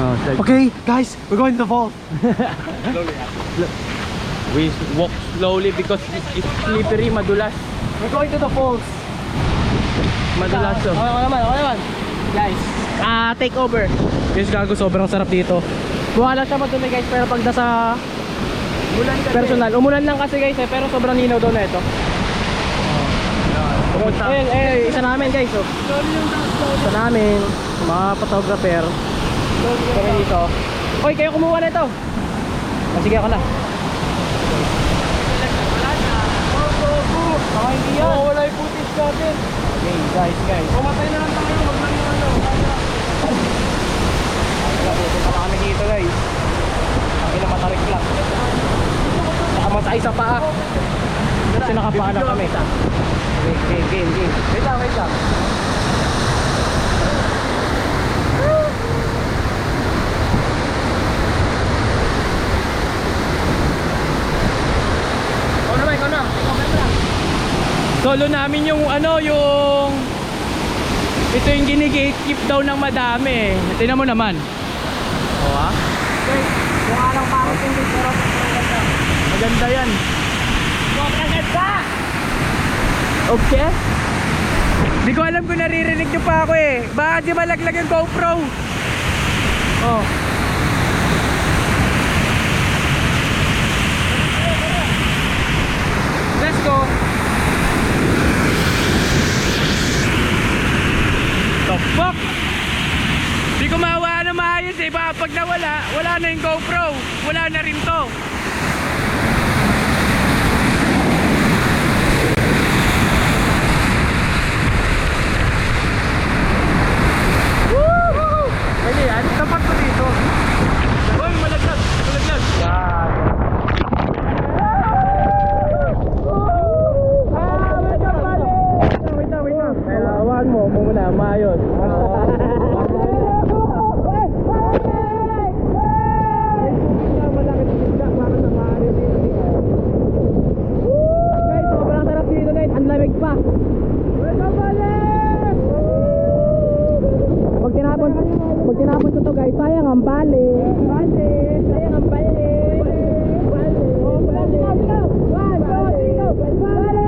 Okay, guys, we're going to the vault. We walk slowly because it's slippery, madulas. We're going to the falls. Madulas to. Okay naman. Guys, take over. Guys, gago, sobrang sarap dito. Buha lang siya madumi guys, pero pag nasa personal, umulan lang kasi guys pero sobrang linaw daw na ito. Isa namin guys, oh. Isa namin, mga photographer. Kami dito. Hoy, kayo kumuha na ito. Sige ako na. Hindi yan. Wala yung footage natin. Okay, guys. Pumatay na lang tayo. Wag lang yung ano. Pupunta na kami dito guys. Ang ilang matarik lang. Nakamatay sa paa. Kasi nakapaa na kami. Game. Wait lang. Ikaw na. Solo namin yung ito yung gini-gatekeep daw ng madami. Tingnan mo naman. Oo ha? Okay, mukha lang parang hindi pero Maganda yan. sobrang ganda! Okay? Hindi ko alam kung naririnig nyo pa ako eh. Baka di malaglag yung GoPro. Oh. Let's go! The fuck? Di ko mahawa na maayos eh. Baka pag nawala, wala na yung GoPro. Wala na rin to. Woohoo! Pwede yan, tapat ko dito. Uy, malaglag. Wait lang. Hawakan mo muna, maayos. Guys, sobrang sarap dito guys. Ang lamig pa. Pag tinapon ko to guys, sayang ang bali. Sayang ang bali. Bali.